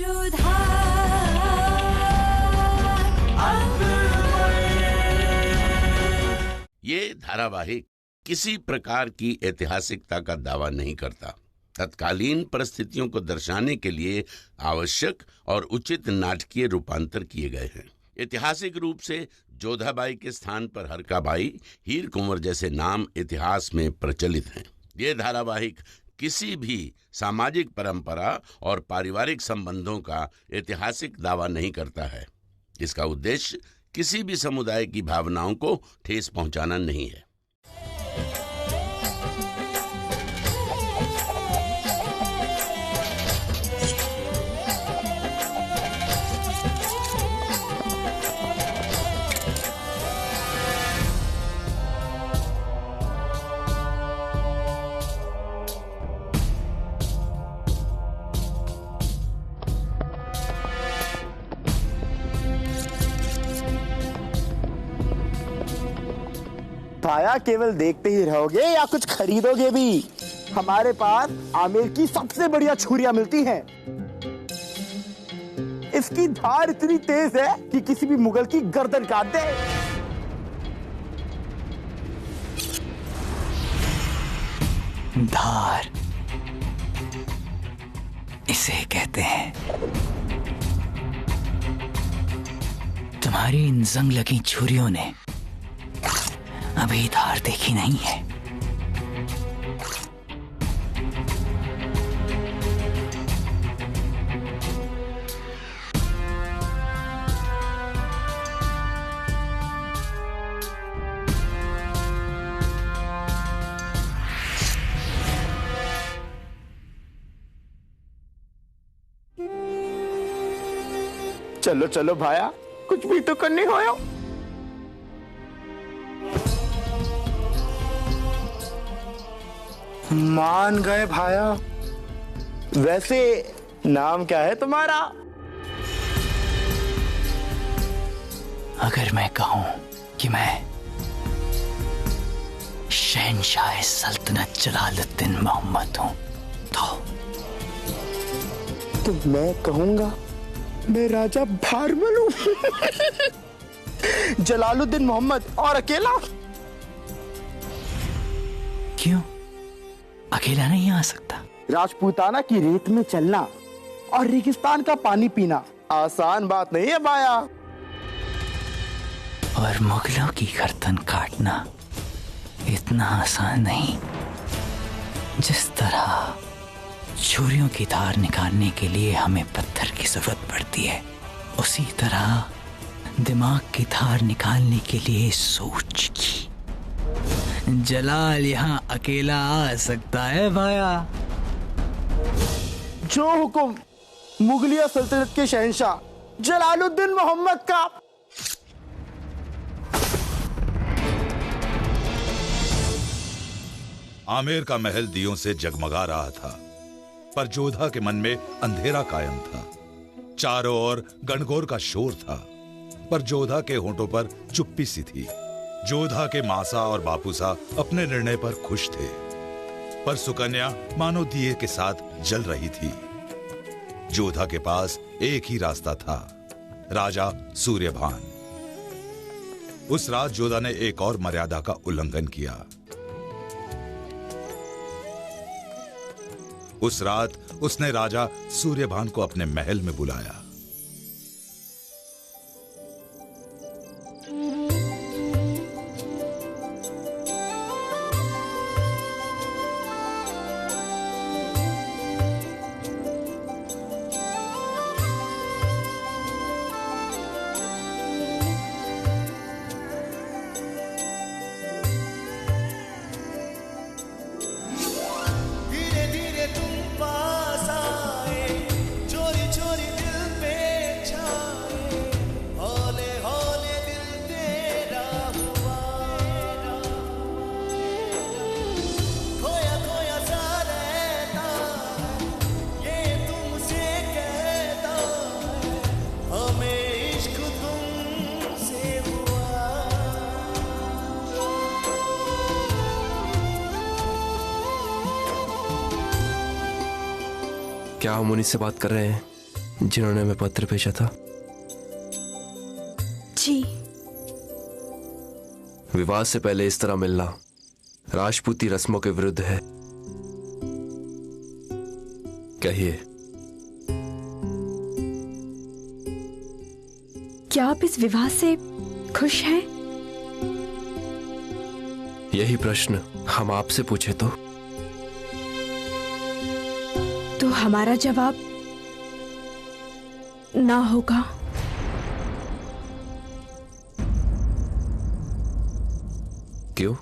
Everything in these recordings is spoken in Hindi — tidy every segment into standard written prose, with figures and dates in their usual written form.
ये धारावाहिक किसी प्रकार की ऐतिहासिकता का दावा नहीं करता। तत्कालीन परिस्थितियों को दर्शाने के लिए आवश्यक और उचित नाटकीय रूपांतर किए गए हैं। ऐतिहासिक रूप से जोधाबाई के स्थान पर हरकाबाई, हीर कुंवर जैसे नाम इतिहास में प्रचलित हैं। ये धारावाहिक किसी भी सामाजिक परंपरा और पारिवारिक संबंधों का ऐतिहासिक दावा नहीं करता है। इसका उद्देश्य किसी भी समुदाय की भावनाओं को ठेस पहुंचाना नहीं है। भाया केवल देखते ही रहोगे या कुछ खरीदोगे भी? हमारे पास आमेर की सबसे बढ़िया छुरियां मिलती हैं। इसकी धार इतनी तेज है कि किसी भी मुगल की गर्दन काट दे। धार इसे कहते हैं। तुम्हारी इन जंग लगी छुरियों ने अभी धार देखी नहीं है। चलो चलो भाया, कुछ भी तो करनी हो। मान गए भाया। वैसे नाम क्या है तुम्हारा? अगर मैं कहूं कि मैं शहंशाह सल्तनत जलालुद्दीन मोहम्मद हूं तो मैं कहूंगा मैं राजा भारमल हूं। जलालुद्दीन मोहम्मद और अकेला? क्यों अकेला नहीं आ सकता? राजपूताना की रेत में चलना और रेगिस्तान का पानी पीना आसान बात नहीं है भाया। और मुगलों की गर्दन काटना इतना आसान नहीं। जिस तरह छुरियों की धार निकालने के लिए हमें पत्थर की जरूरत पड़ती है, उसी तरह दिमाग की धार निकालने के लिए सोच की। जलाल यहाँ अकेला आ सकता है भाया। जो हुक्म मुगलिया सल्तनत के शहंशाह जलालुद्दीन मोहम्मद का। आमेर का महल दियों से जगमगा रहा था, पर जोधा के मन में अंधेरा कायम था। चारों ओर गणगौर का शोर था, पर जोधा के होंठों पर चुप्पी सी थी। जोधा के मासा और बापूसा अपने निर्णय पर खुश थे, पर सुकन्या मानो दिए के साथ जल रही थी। जोधा के पास एक ही रास्ता था, राजा सूर्यभान। उस रात जोधा ने एक और मर्यादा का उल्लंघन किया। उस रात उसने राजा सूर्यभान को अपने महल में बुलाया। क्या हम उन्हीं से बात कर रहे हैं जिन्होंने मैं पत्र भेजा था? जी। विवाह से पहले इस तरह मिलना राजपूती रस्मों के विरुद्ध है। कहिए, क्या आप इस विवाह से खुश हैं? यही प्रश्न हम आपसे पूछे तो हमारा जवाब ना होगा। क्यों?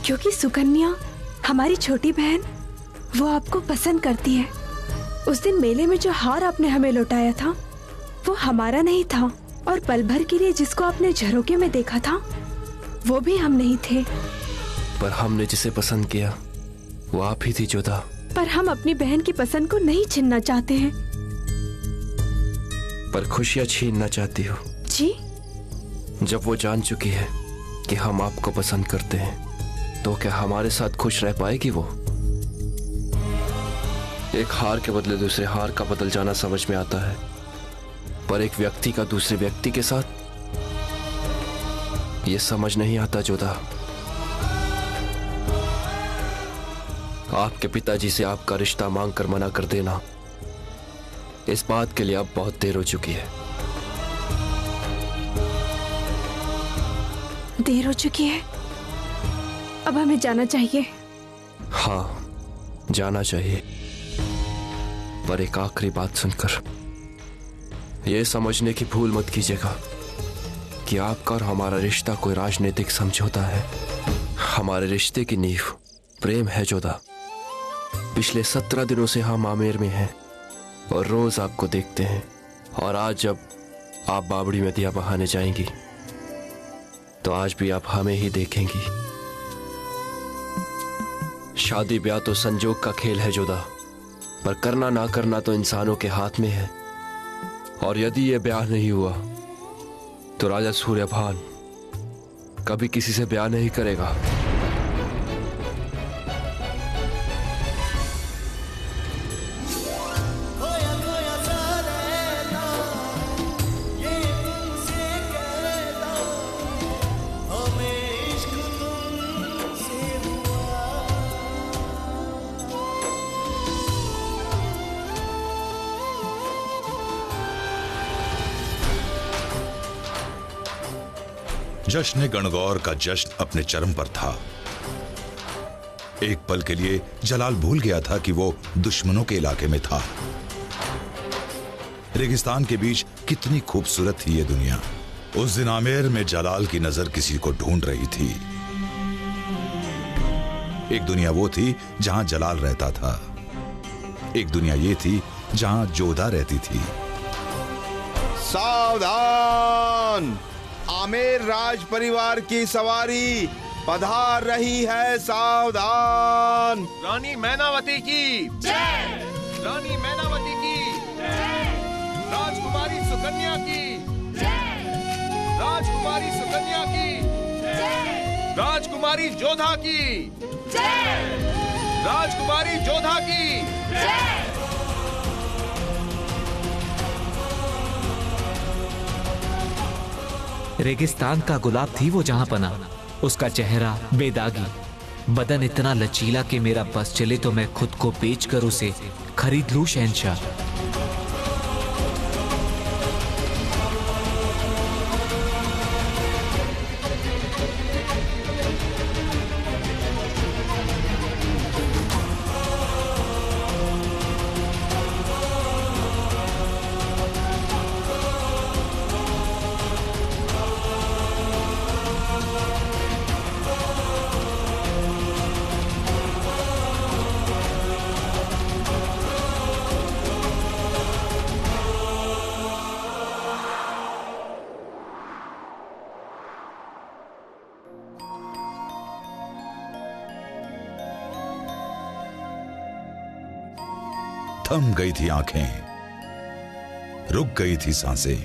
क्योंकि सुकन्या, हमारी छोटी बहन, वो आपको पसंद करती है। उस दिन मेले में जो हार आपने हमें लौटाया था वो हमारा नहीं था, और पल भर के लिए जिसको आपने झरोके में देखा था वो भी हम नहीं थे। पर हमने जिसे पसंद किया वो आप ही थी जोधा। पर हम अपनी बहन की पसंद को नहीं छीनना चाहते हैं। पर खुशियां छीनना चाहती हो? जी। जब वो जान चुकी है कि हम आपको पसंद करते हैं तो क्या हमारे साथ खुश रह पाएगी वो? एक हार के बदले दूसरे हार का बदल जाना समझ में आता है, पर एक व्यक्ति का दूसरे व्यक्ति के साथ ये समझ नहीं आता जोधा। आपके पिताजी से आपका रिश्ता मांग कर मना कर देना, इस बात के लिए अब बहुत देर हो चुकी है। देर हो चुकी है? अब हमें जाना चाहिए। हाँ, जाना चाहिए, पर एक आखिरी बात सुनकर यह समझने की भूल मत कीजिएगा कि आपका और हमारा रिश्ता कोई राजनीतिक समझौता है। हमारे रिश्ते की नींव प्रेम है जोधा। पिछले 17 दिनों से हम आमेर में हैं और रोज आपको देखते हैं, और आज जब आप बावड़ी में दिया बहाने जाएंगी तो आज भी आप हमें ही देखेंगी। शादी ब्याह तो संजोग का खेल है जोधा, पर करना ना करना तो इंसानों के हाथ में है। और यदि यह ब्याह नहीं हुआ तो राजा सूर्यभान कभी किसी से ब्याह नहीं करेगा। जश्न गणगौर का जश्न अपने चरम पर था। एक पल के लिए जलाल भूल गया था कि वो दुश्मनों के इलाके में था। रेगिस्तान के बीच कितनी खूबसूरत थी ये दुनिया। उस दिन आमेर में जलाल की नजर किसी को ढूंढ रही थी। एक दुनिया वो थी जहां जलाल रहता था, एक दुनिया ये थी जहां जोधा रहती थी। सावधान! आमेर राज परिवार की सवारी पधार रही है, सावधान! रानी मैनावती की जय! रानी मैनावती की जय! राजकुमारी सुकन्या की जय! राजकुमारी सुकन्या की जय! राजकुमारी जोधा की जय! राजकुमारी जोधा की जय! रेगिस्तान का गुलाब थी वो जहां पना, उसका चेहरा बेदागी, बदन इतना लचीला कि मेरा बस चले तो मैं खुद को बेचकर उसे खरीद लूं शहंशाह। थम गई थी आंखें, रुक गई थी सांसें,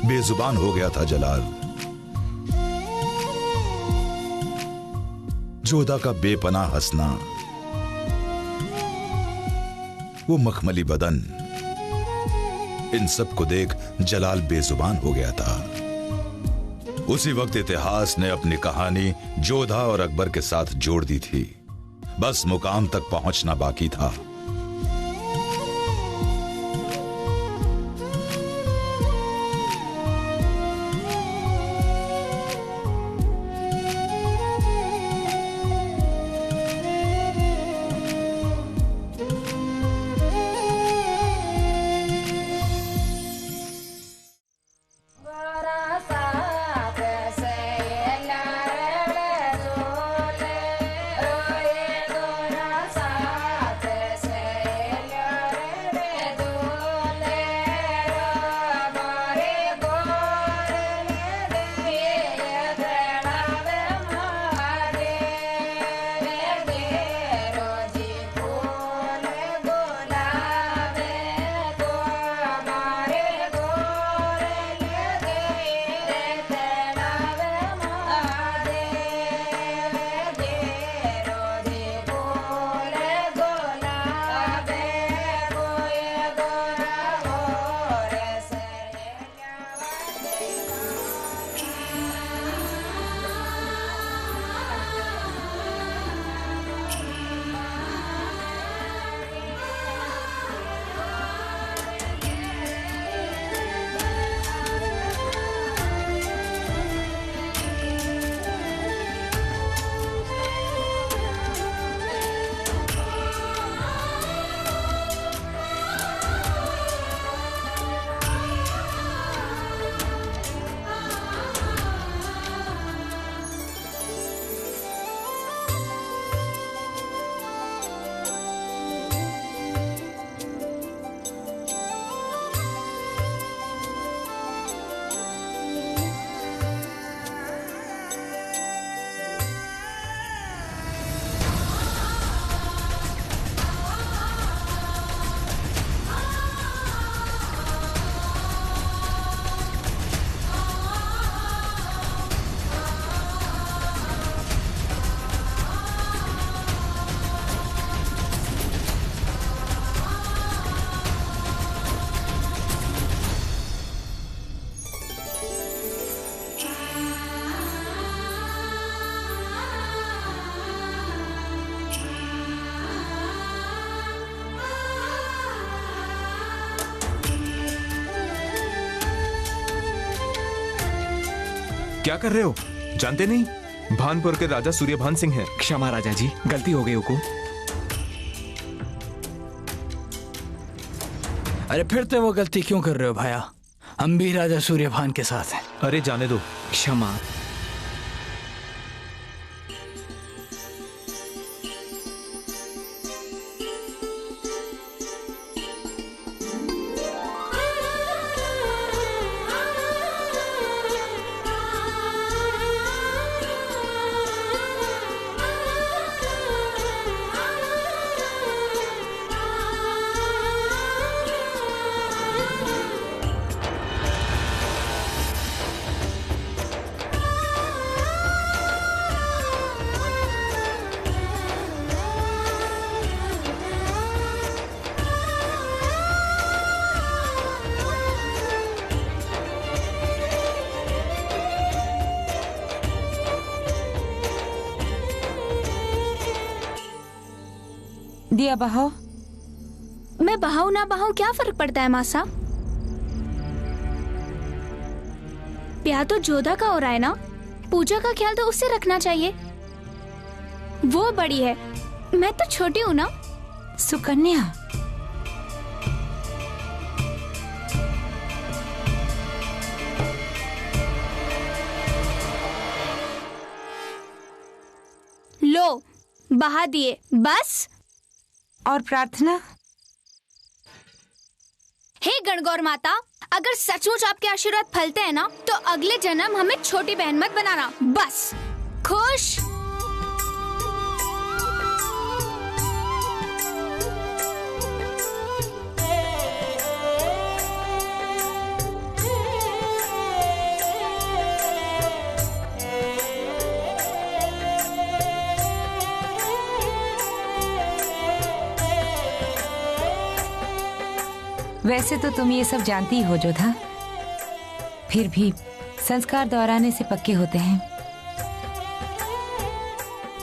बेजुबान हो गया था जलाल। जोधा का बेपनाह हंसना, वो मखमली बदन, इन सब को देख जलाल बेजुबान हो गया था। उसी वक्त इतिहास ने अपनी कहानी जोधा और अकबर के साथ जोड़ दी थी। बस मुकाम तक पहुंचना बाकी था। क्या कर रहे हो? जानते नहीं भानपुर के राजा सूर्यभान सिंह हैं। क्षमा राजा जी, गलती हो गई हुकुम। अरे फिर तो वो गलती क्यों कर रहे हो भाया? हम भी राजा सूर्यभान के साथ हैं। अरे जाने दो। क्षमा। दिया बहाओ। मैं बहाऊ ना बहाऊ क्या फर्क पड़ता है मासा? प्यार तो जोधा का हो रहा है ना। पूजा का ख्याल तो उससे रखना चाहिए, वो बड़ी है, मैं तो छोटी हूँ ना। सुकन्या, लो बहा दिए बस। और प्रार्थना? हे गणगौर माता, अगर सचमुच आपके आशीर्वाद फलते हैं ना तो अगले जन्म हमें छोटी बहन मत बनाना, बस। खुश? वैसे तो तुम ये सब जानती ही हो जोधा, फिर भी संस्कार दोहराने से पक्के होते हैं।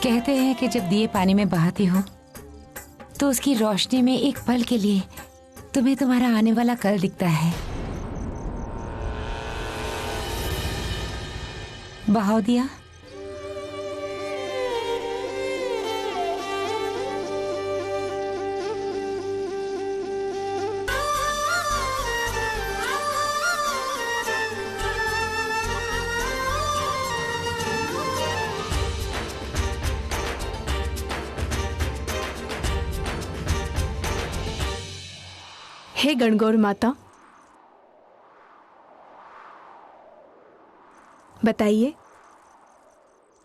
कहते हैं कि जब दिए पानी में बहाती हो तो उसकी रोशनी में एक पल के लिए तुम्हें तुम्हारा आने वाला कल दिखता है। बहाव दिया। हे गणगौर माता, बताइए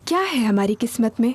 क्या है हमारी किस्मत में?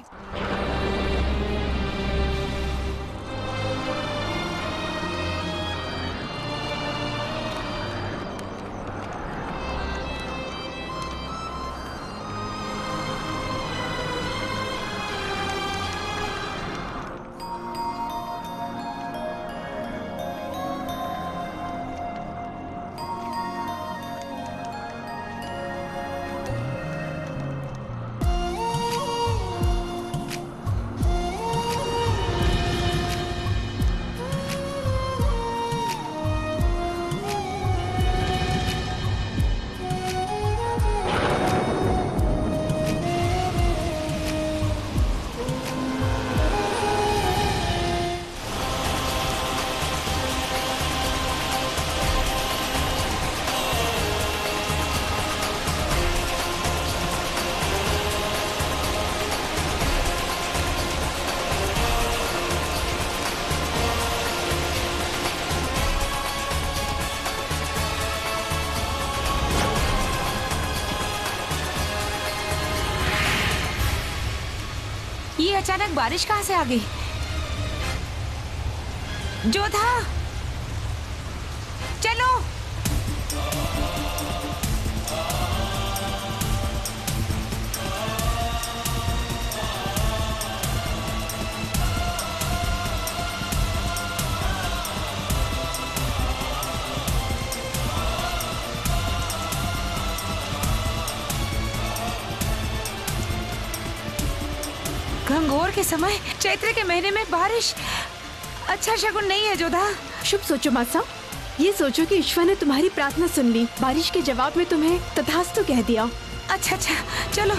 ये अचानक बारिश कहाँ से आ गई? जोधा, चलो। घंघोर के समय चैत्र के महीने में बारिश अच्छा शगुन नहीं है जोधा। शुभ सोचो मासा, ये सोचो कि ईश्वर ने तुम्हारी प्रार्थना सुन ली, बारिश के जवाब में तुम्हें तथास्तु कह दिया। अच्छा अच्छा, चलो।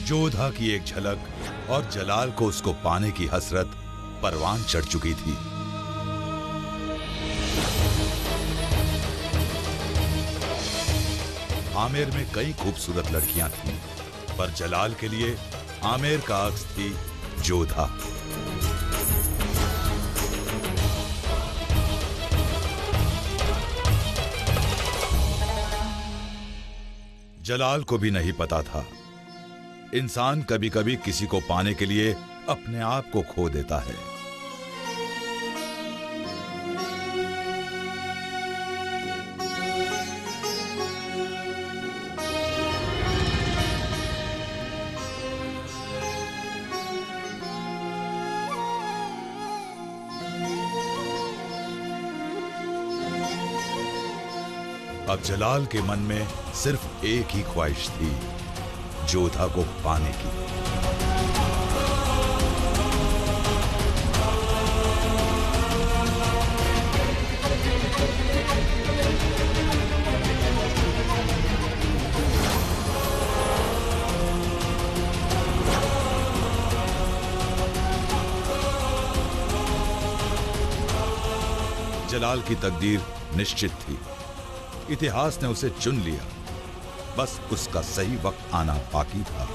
जोधा की एक झलक और जलाल को उसको पाने की हसरत परवान चढ़ चुकी थी। आमेर में कई खूबसूरत लड़कियां थीं, पर जलाल के लिए आमेर का अक्स थी जोधा। जलाल को भी नहीं पता था, इंसान कभी कभी किसी को पाने के लिए अपने आप को खो देता है। अब जलाल के मन में सिर्फ एक ही ख्वाहिश थी, जोधा को पाने की। जलाल की तकदीर निश्चित थी। इतिहास ने उसे चुन लिया, बस उसका सही वक्त आना बाकी था।